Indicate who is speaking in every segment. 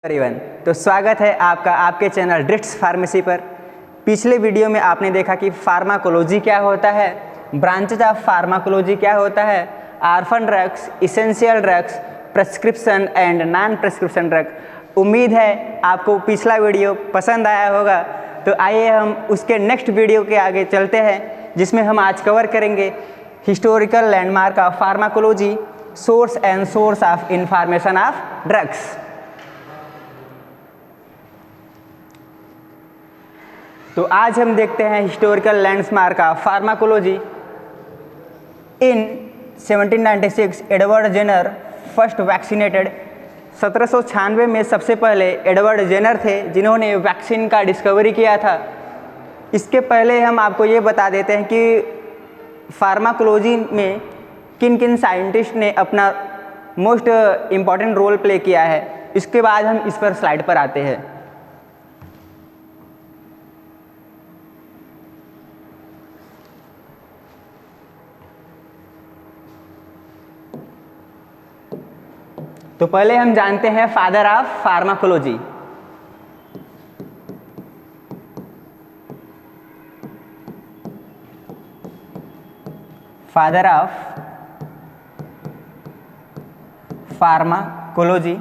Speaker 1: Everyone, तो स्वागत है आपका आपके चैनल ड्रिट्स फार्मेसी पर। पिछले वीडियो में आपने देखा कि फार्माकोलॉजी क्या होता है, ब्रांचेज ऑफ फार्माकोलॉजी क्या होता है, orphan drugs, essential drugs, prescription and non prescription drug. उम्मीद है आपको पिछला वीडियो पसंद आया होगा। तो आइए हम उसके नेक्स्ट वीडियो के आगे चलते हैं, जिसमें हम आज कवर करेंगे historical landmark of pharmacology, source and source of information of drugs. तो आज हम देखते हैं historical landmark of pharmacology. In 1796 Edward Jenner first vaccinated. 1796 में सबसे पहले एडवर्ड जेनर थे जिन्होंने वैक्सीन का डिस्कवरी किया था। इसके पहले हम आपको ये बता देते हैं कि फार्माकोलॉजी में किन किन साइंटिस्ट ने अपना मोस्ट इम्पॉर्टेंट रोल प्ले किया है। इसके बाद हम इस पर स्लाइड पर आते हैं। तो पहले हम जानते हैं father of pharmacology. Father of pharmacology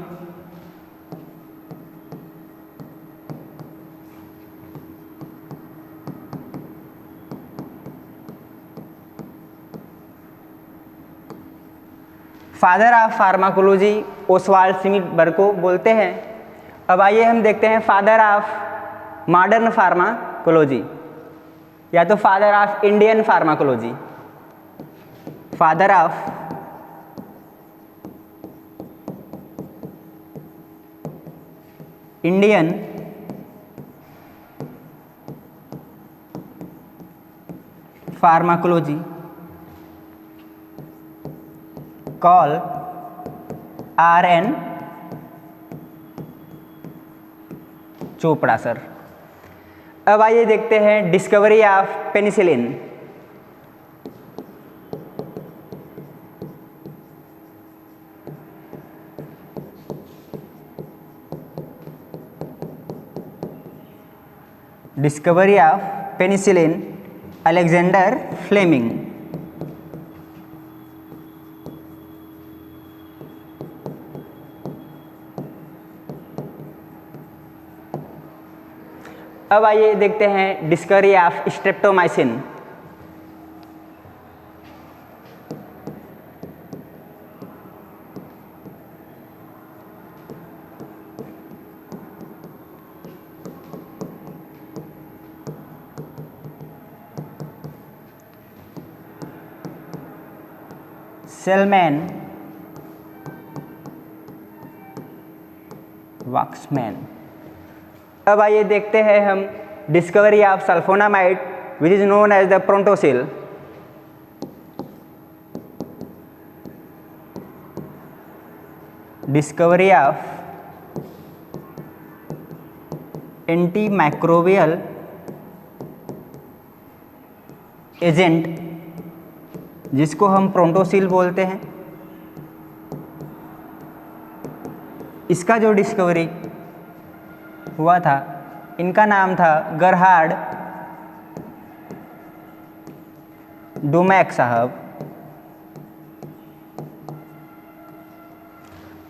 Speaker 1: father of pharmacology Oswald Smith को बोलते हैं। अब आइए हम देखते हैं फादर ऑफ मॉडर्न फार्माकोलॉजी, या तो father of Indian pharmacology. Father of Indian pharmacology call R.N. Chopra sir. अब आइए देखते हैं discovery of penicillin. Discovery of penicillin Alexander Fleming. अब आइए देखते हैं discovery of streptomycin. Selman Waksman. अब आइए देखते हैं हम discovery of sulphonamide which is known as the prontosil. Discovery of anti microbial agent जिसको हम प्रोंटोसिल बोलते हैं। इसका जो डिस्कवरी हुआ था, इनका नाम था गरहार्ड डोमैक साहब।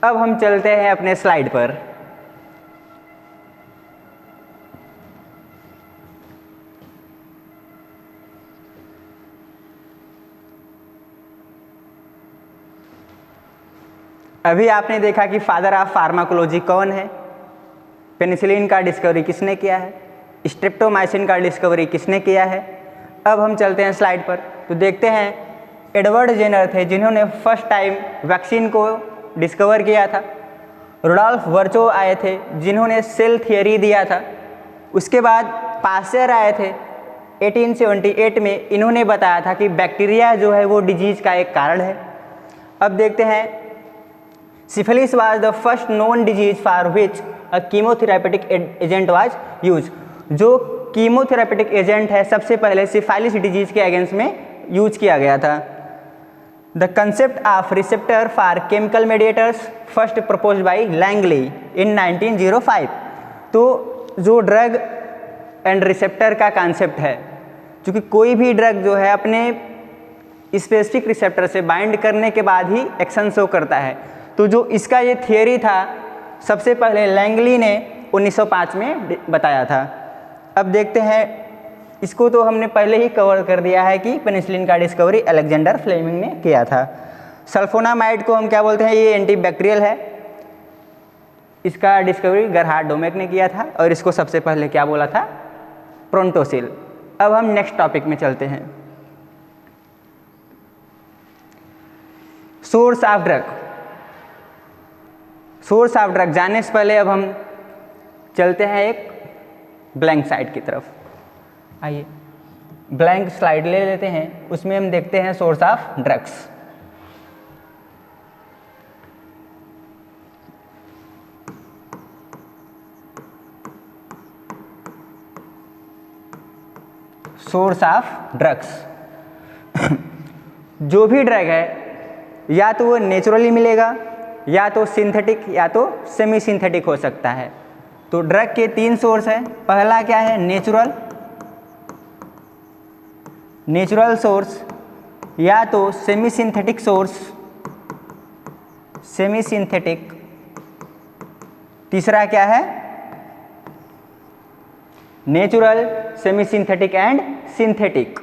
Speaker 1: अब हम चलते हैं अपने स्लाइड पर। अभी आपने देखा कि फादर ऑफ फार्माकोलॉजी कौन है, पेनिसिलिन का डिस्कवरी किसने किया है, स्ट्रेप्टोमाइसिन का डिस्कवरी किसने किया है। अब हम चलते हैं स्लाइड पर। तो देखते हैं एडवर्ड जेनर थे जिन्होंने फर्स्ट टाइम वैक्सीन को डिस्कवर किया था। रुडोल्फ वर्चो आए थे जिन्होंने सेल थियरी दिया था। उसके बाद पास्चर आए थे 1878 में। इन्होंने बताया था कि बैक्टीरिया जो है वो डिजीज का एक कारण है। अब देखते हैं syphilis was the first known disease for which a chemotherapeutic agent was use. जो कीमोथेरापेटिक एजेंट है सबसे पहले सिफिलिस डिजीज के अगेंस्ट में यूज किया गया था। The concept of receptor for chemical mediators first propose by Langley in 1905। तो जो ड्रग एंड रिसेप्टर का कॉन्सेप्ट है, क्योंकि कोई भी ड्रग जो है अपने स्पेसिफिक रिसेप्टर से बाइंड करने के बाद ही एक्शन शो करता है, तो जो इसका ये थियरी था सबसे पहले लैंगली ने 1905 में बताया था। अब देखते हैं, इसको तो हमने पहले ही कवर कर दिया है कि पेनिसिलिन का डिस्कवरी अलेक्जेंडर फ्लेमिंग ने किया था। सल्फोनामाइड को हम क्या बोलते हैं, ये एंटीबैक्टीरियल है, इसका डिस्कवरी गरहार्ड डोमेक ने किया था और इसको सबसे पहले क्या बोला था, प्रोंटोसिल। अब हम नेक्स्ट टॉपिक में चलते हैं, source of drug. Source of drug जानने से पहले अब हम चलते हैं एक ब्लैंक साइड की तरफ। आइए ब्लैंक स्लाइड ले लेते हैं, उसमें हम देखते हैं source of drugs. Source of drugs जो भी ड्रग है या तो वो नेचुरली मिलेगा, या तो सिंथेटिक, या तो सेमी सिंथेटिक हो सकता है। तो ड्रग के 3 सोर्स हैं। पहला क्या है, नेचुरल सोर्स, या तो semi synthetic source, semi synthetic. तीसरा क्या है, natural, semi synthetic and synthetic.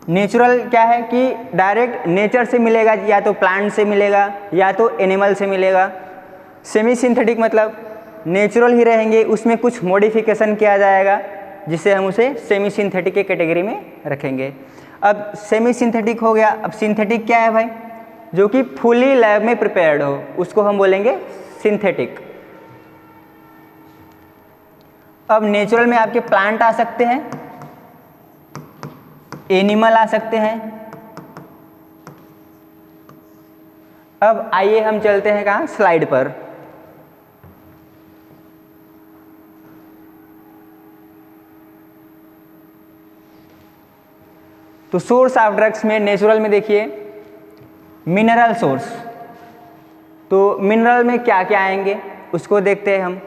Speaker 1: Natural क्या है कि डायरेक्ट नेचर से मिलेगा, या तो प्लांट से मिलेगा या तो एनिमल से मिलेगा। सेमी सिंथेटिक मतलब नेचुरल ही रहेंगे, उसमें कुछ मॉडिफिकेशन किया जाएगा जिससे हम उसे सेमी सिंथेटिक के कैटेगरी में रखेंगे। अब सेमी सिंथेटिक हो गया। अब सिंथेटिक क्या है भाई, जो कि फुली लैब में प्रिपेयर्ड हो, उसको हम बोलेंगे सिंथेटिक। अब नेचुरल में आपके प्लांट आ सकते हैं, एनिमल आ सकते हैं। अब आइए हम चलते हैं कहाँ, स्लाइड पर। तो सोर्स ऑफ ड्रग्स में नेचुरल में देखिए मिनरल सोर्स। तो मिनरल में क्या क्या आएंगे उसको देखते हैं हम।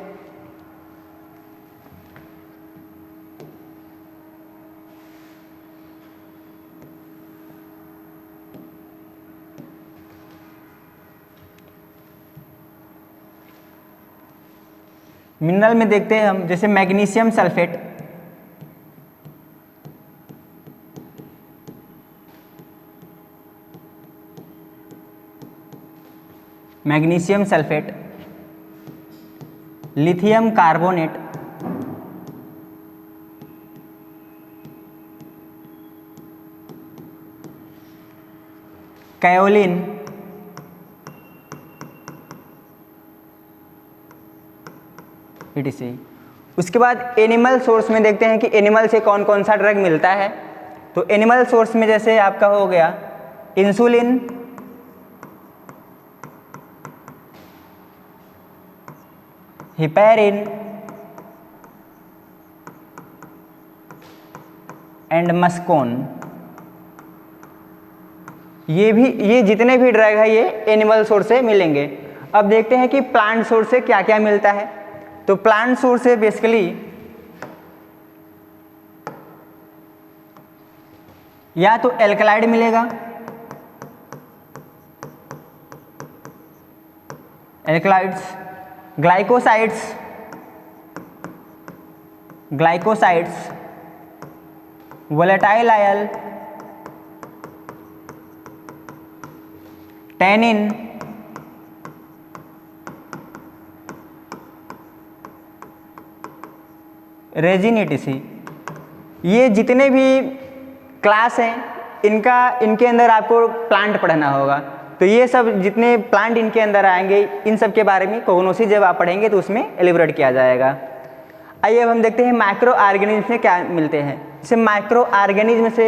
Speaker 1: मिनरल में देखते हैं हम, जैसे magnesium sulphate, magnesium sulphate, lithium carbonate, kaolin, etc। उसके बाद एनिमल सोर्स में देखते हैं कि एनिमल से कौन कौन सा ड्रग मिलता है। तो एनिमल सोर्स में जैसे आपका हो गया इंसुलिन, हिपैरिन एंड मस्कोन। ये जितने भी ड्रग है ये एनिमल सोर्स से मिलेंगे। अब देखते हैं कि प्लांट सोर्स से क्या क्या मिलता है। तो प्लांट सोर्स से बेसिकली या तो एल्कलाइड मिलेगा, alkaloids, glycosides, volatile oil, tannin, resin etc। ये जितने भी क्लास हैं इनके अंदर आपको प्लांट पढ़ना होगा। तो ये सब जितने प्लांट इनके अंदर आएंगे इन सब के बारे में कॉग्नोसिस जब आप पढ़ेंगे तो उसमें एलिब्रेट किया जाएगा। आइए अब हम देखते हैं माइक्रो ऑर्गेनिज्म में क्या मिलते हैं। जैसे माइक्रो ऑर्गेनिज्म से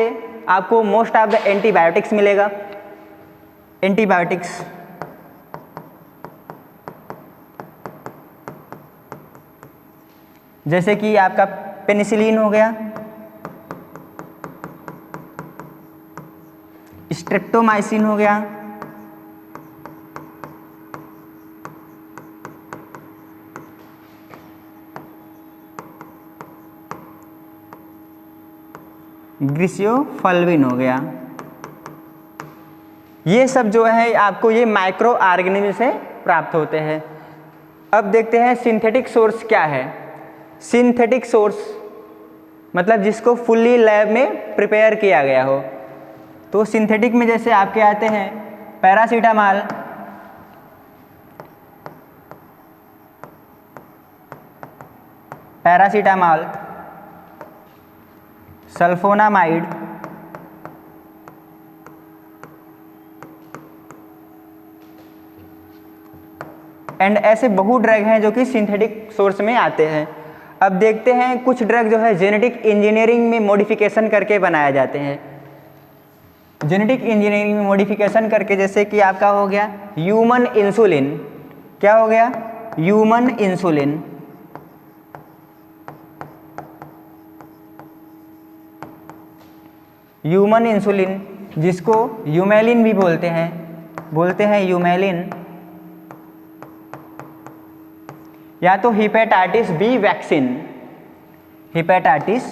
Speaker 1: आपको मोस्ट ऑफ द एंटीबायोटिक्स मिलेगा। एंटीबायोटिक्स जैसे कि आपका पेनिसिलिन हो गया, स्ट्रेप्टोमाइसिन हो गया, ग्लिसोफल्विन हो गया। ये सब जो है आपको ये माइक्रो ऑर्गेनिज्म से प्राप्त होते हैं। अब देखते हैं सिंथेटिक सोर्स क्या है। सिंथेटिक सोर्स मतलब जिसको फुल्ली लैब में प्रिपेयर किया गया हो। तो सिंथेटिक में जैसे आपके आते हैं पैरासीटामॉल, सल्फोनामाइड, एंड ऐसे बहुत ड्रग हैं जो कि सिंथेटिक सोर्स में आते हैं। अब देखते हैं कुछ ड्रग जो है जेनेटिक इंजीनियरिंग में मॉडिफिकेशन करके बनाए जाते हैं। जेनेटिक इंजीनियरिंग में मॉडिफिकेशन करके, जैसे कि आपका हो गया ह्यूमन इंसुलिन। क्या हो गया? Human insulin. ह्यूमन इंसुलिन जिसको ह्यूमेलिन भी बोलते हैं ह्यूमेलिन, या तो hepatitis B vaccine, hepatitis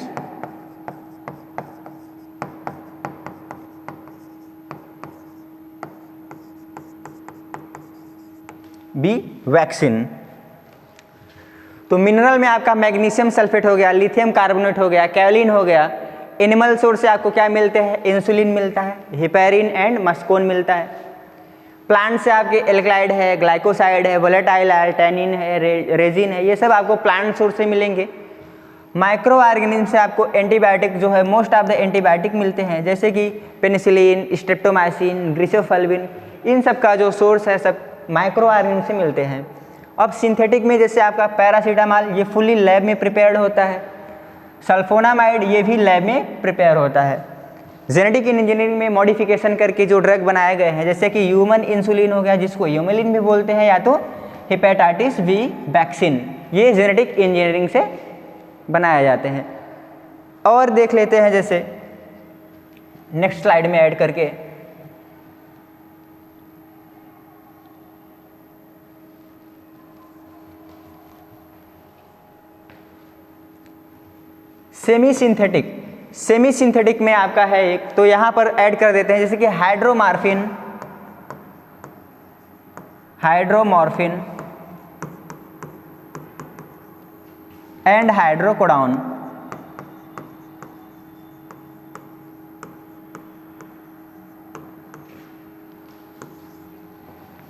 Speaker 1: B vaccine. तो मिनरल में आपका मैग्नीशियम सल्फेट हो गया, लिथियम कार्बोनेट हो गया, कैलिन हो गया। एनिमल सोर्स से आपको क्या मिलते हैं? इंसुलिन मिलता है, हेपेरिन एंड मस्कोन मिलता है। प्लांट से आपके एल्कलाइड है, ग्लाइकोसाइड है, वोलेटाइल है, टैनिन है, रेजिन है, ये सब आपको प्लांट सोर्स से मिलेंगे। माइक्रो ऑर्गेनिज्म से आपको एंटीबायोटिक जो है मोस्ट ऑफ द एंटीबायोटिक मिलते हैं, जैसे कि पेनिसिलिन, स्ट्रेप्टोमाइसिन, ग्लिसोफल्विन, इन सब का जो सोर्स है सब माइक्रो ऑर्गेनिज्म से मिलते हैं। अब सिंथेटिक में जैसे आपका पैरासीटामॉल, ये फुल्ली लैब में प्रिपेयर्ड होता है। सल्फोनामाइड ये भी लैब में प्रिपेयर होता है। जेनेटिक इंजीनियरिंग में मॉडिफिकेशन करके जो ड्रग बनाए गए हैं, जैसे कि ह्यूमन इंसुलिन हो गया जिसको ह्यूमेलिन भी बोलते हैं, या तो हेपेटाइटिस बी वैक्सीन, ये जेनेटिक इंजीनियरिंग से बनाए जाते हैं। और देख लेते हैं जैसे नेक्स्ट स्लाइड में ऐड करके, सेमी सिंथेटिक में आपका है एक, तो यहां पर ऐड कर देते हैं जैसे कि हाइड्रोमॉर्फिन एंड हाइड्रोकोडोन।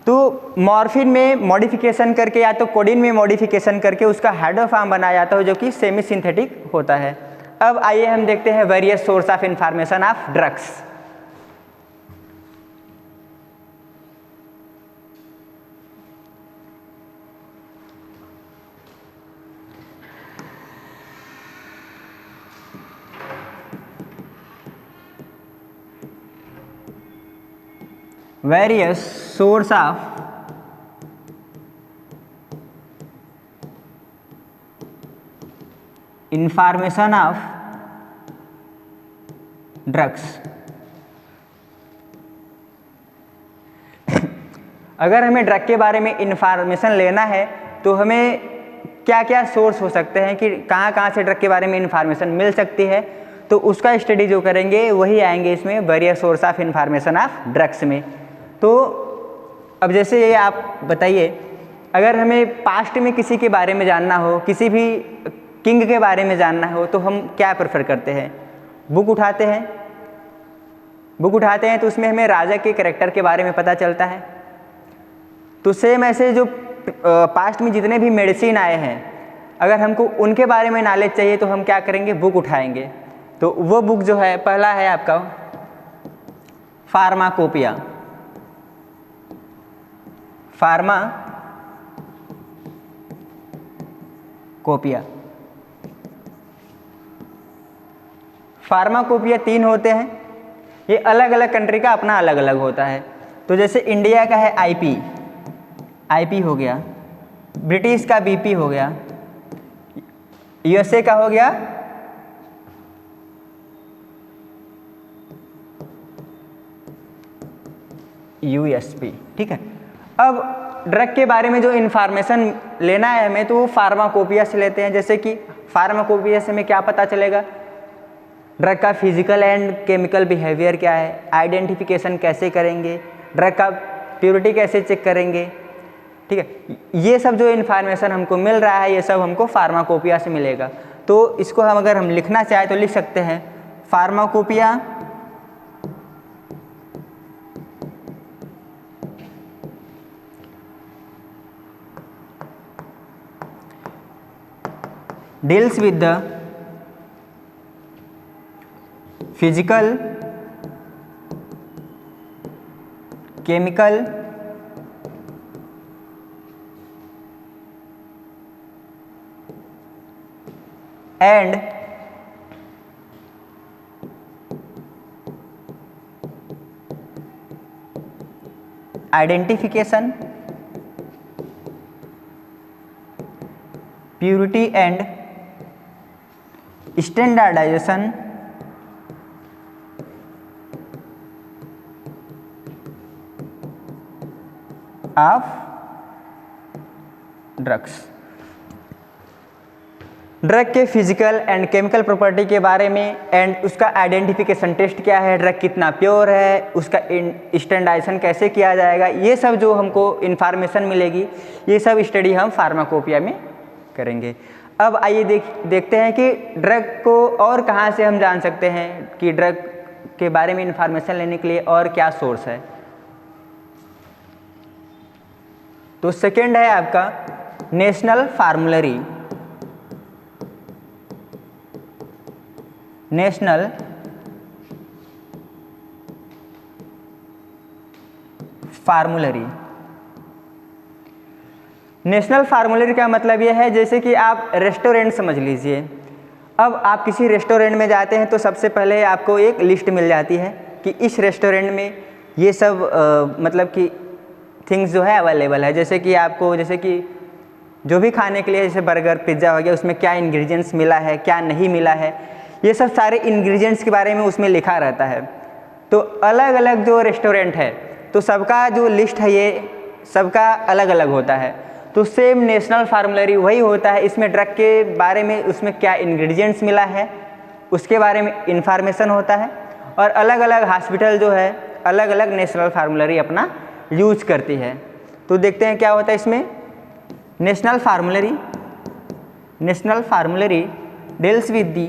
Speaker 1: तो मॉर्फिन में मॉडिफिकेशन करके या तो कोडिन में मॉडिफिकेशन करके उसका हाइड्रोफॉर्म बनाया जाता है जो कि सेमी सिंथेटिक होता है। अब आइए हम देखते हैं various source of information of drugs. Various source of information of drugs. अगर हमें ड्रग के बारे में इंफॉर्मेशन लेना है तो हमें क्या क्या सोर्स हो सकते हैं कि कहाँ कहाँ से ड्रग के बारे में इंफॉर्मेशन मिल सकती है, तो उसका स्टडी जो करेंगे वही आएंगे इसमें various source of information of drugs में। तो अब जैसे ये आप बताइए, अगर हमें पास्ट में किसी के बारे में जानना हो, किसी भी किंग के बारे में जानना हो, तो हम क्या प्रेफर करते हैं? बुक उठाते हैं तो उसमें हमें राजा के कैरेक्टर के बारे में पता चलता है। तो सेम ऐसे जो पास्ट में जितने भी मेडिसिन आए हैं, अगर हमको उनके बारे में नॉलेज चाहिए तो हम क्या करेंगे? बुक उठाएंगे। तो वो बुक जो है, पहला है आपका फार्माकोपिया। फार्माकोपिया 3 होते हैं, ये अलग अलग कंट्री का अपना अलग अलग होता है। तो जैसे इंडिया का है आईपी हो गया, ब्रिटिश का बीपी हो गया, यूएसए का हो गया USP, ठीक है। अब ड्रग के बारे में जो इन्फॉर्मेशन लेना है हमें, तो वो फार्माकोपिया से लेते हैं। जैसे कि फार्माकोपिया से हमें क्या पता चलेगा, ड्रग का फिजिकल एंड केमिकल बिहेवियर क्या है, आइडेंटिफिकेशन कैसे करेंगे, ड्रग का प्योरिटी कैसे चेक करेंगे, ठीक है। ये सब जो इन्फॉर्मेशन हमको मिल रहा है, ये सब हमको फार्माकोपिया से मिलेगा। तो इसको हम अगर हम लिखना चाहें तो लिख सकते हैं pharmacopoeia deals with the physical, chemical and identification, purity and standardization of drugs. Drug के फिजिकल एंड केमिकल प्रॉपर्टी के बारे में एंड उसका आइडेंटिफिकेशन टेस्ट क्या है, ड्रग कितना प्योर है, उसका स्टैंडर्डाइजेशन कैसे किया जाएगा, ये सब जो हमको इन्फॉर्मेशन मिलेगी, ये सब स्टडी हम फार्माकोपिया में करेंगे। अब आइए देखते हैं कि ड्रग को और कहाँ से हम जान सकते हैं कि ड्रग के बारे में इन्फॉर्मेशन लेने के लिए और क्या सोर्स है। तो सेकेंड है आपका नेशनल फार्मूलरी। नेशनल फार्मूलरी। नेशनल फार्मूलरी का मतलब यह है, जैसे कि आप रेस्टोरेंट समझ लीजिए। अब आप किसी रेस्टोरेंट में जाते हैं तो सबसे पहले आपको एक लिस्ट मिल जाती है कि इस रेस्टोरेंट में ये सब मतलब कि थिंग्स जो है अवेलेबल है। जैसे कि आपको, जैसे कि जो भी खाने के लिए, जैसे बर्गर पिज़्ज़ा हो गया, उसमें क्या इंग्रेडिएंट्स मिला है, क्या नहीं मिला है, ये सब सारे इंग्रेडिएंट्स के बारे में उसमें लिखा रहता है। तो अलग अलग जो रेस्टोरेंट है तो सबका जो लिस्ट है ये सबका अलग अलग होता है। तो सेम नेशनल फार्मूलरी वही होता है, इसमें ड्रग के बारे में उसमें क्या इंग्रेडिएंट्स मिला है उसके बारे में इंफॉर्मेशन होता है। और अलग अलग हॉस्पिटल जो है अलग अलग नेशनल फार्मूलरी अपना यूज करती है। तो देखते हैं क्या होता है इसमें। National फार्मूलरी deals with the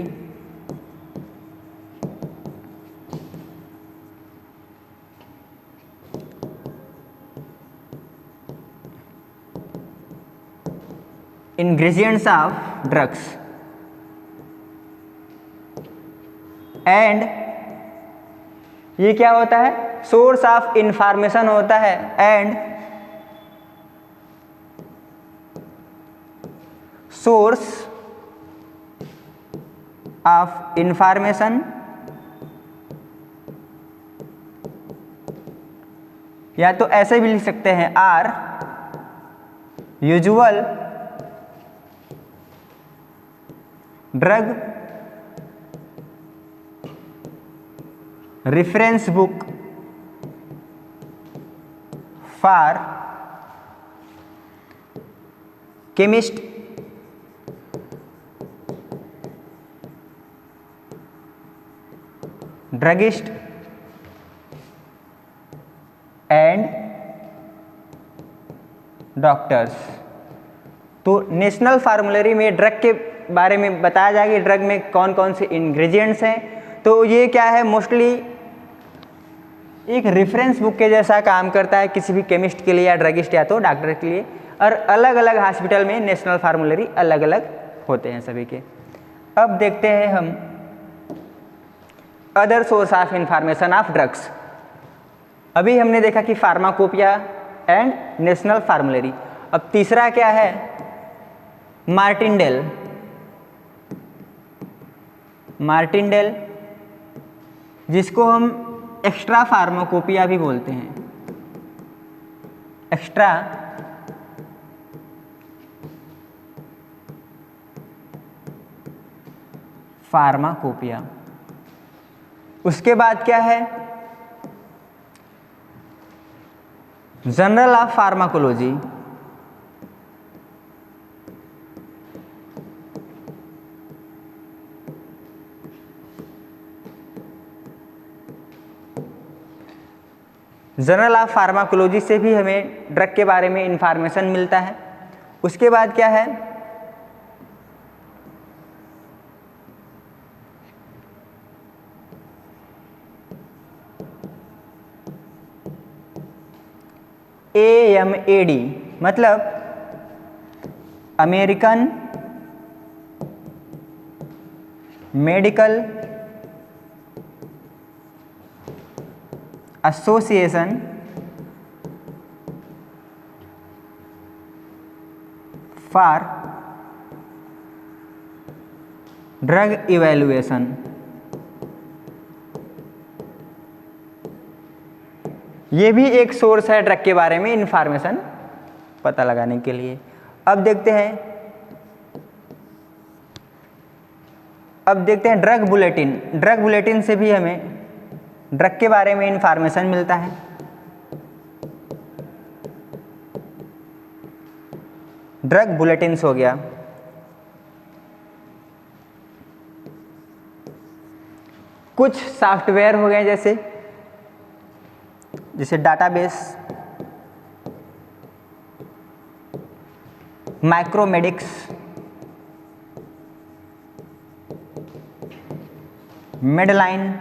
Speaker 1: ingredients of drugs and ये क्या होता है, सोर्स ऑफ इंफॉर्मेशन होता है। एंड सोर्स ऑफ इंफॉर्मेशन या तो ऐसे भी लिख सकते हैं, are usual drug reference book for chemist druggist and doctors. तो नेशनल फार्मूलरी में ड्रग के बारे में बताया जाएगा कि ड्रग में कौन कौन से इंग्रेडिएंट्स हैं। तो ये क्या है, मोस्टली एक रेफरेंस बुक के जैसा काम करता है किसी भी केमिस्ट के लिए या ड्रगिस्ट या तो डॉक्टर के लिए। और अलग अलग हॉस्पिटल में नेशनल फार्मूलरी अलग अलग होते हैं सभी के। अब देखते हैं हम other source of information of drugs. अभी हमने देखा कि फार्माकोपिया एंड नेशनल फार्मूलरी। अब तीसरा क्या है, मार्टिनडेल। मार्टिनडेल जिसको हम एक्स्ट्रा फार्माकोपिया भी बोलते हैं। Extra pharmacopoeia. उसके बाद क्या है, journal of pharmacology, journal of pharmacology से भी हमें ड्रग के बारे में इंफॉर्मेशन मिलता है। उसके बाद क्या है, AMAD मतलब American medical association for drug evaluation. ये भी एक सोर्स है ड्रग के बारे में इंफॉर्मेशन पता लगाने के लिए। अब देखते हैं ड्रग बुलेटिन। ड्रग बुलेटिन से भी हमें ड्रग के बारे में इंफॉर्मेशन मिलता है। ड्रग बुलेटिन्स हो गया। कुछ सॉफ्टवेयर हो गए जैसे डाटाबेस, माइक्रोमेडिक्स, मेडलाइन,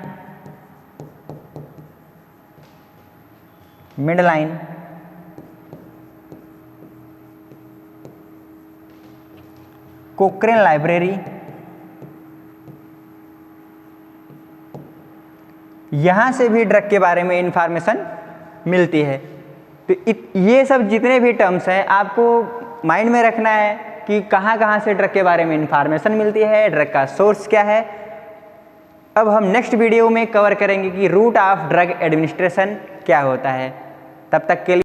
Speaker 1: कोक्रेन लाइब्रेरी, यहाँ से भी ड्रग के बारे में इंफॉर्मेशन मिलती है। तो ये सब जितने भी टर्म्स हैं आपको माइंड में रखना है कि कहाँ कहाँ से ड्रग के बारे में इंफॉर्मेशन मिलती है, ड्रग का सोर्स क्या है। अब हम नेक्स्ट वीडियो में कवर करेंगे कि रूट ऑफ ड्रग एडमिनिस्ट्रेशन क्या होता है। तब तक के लिए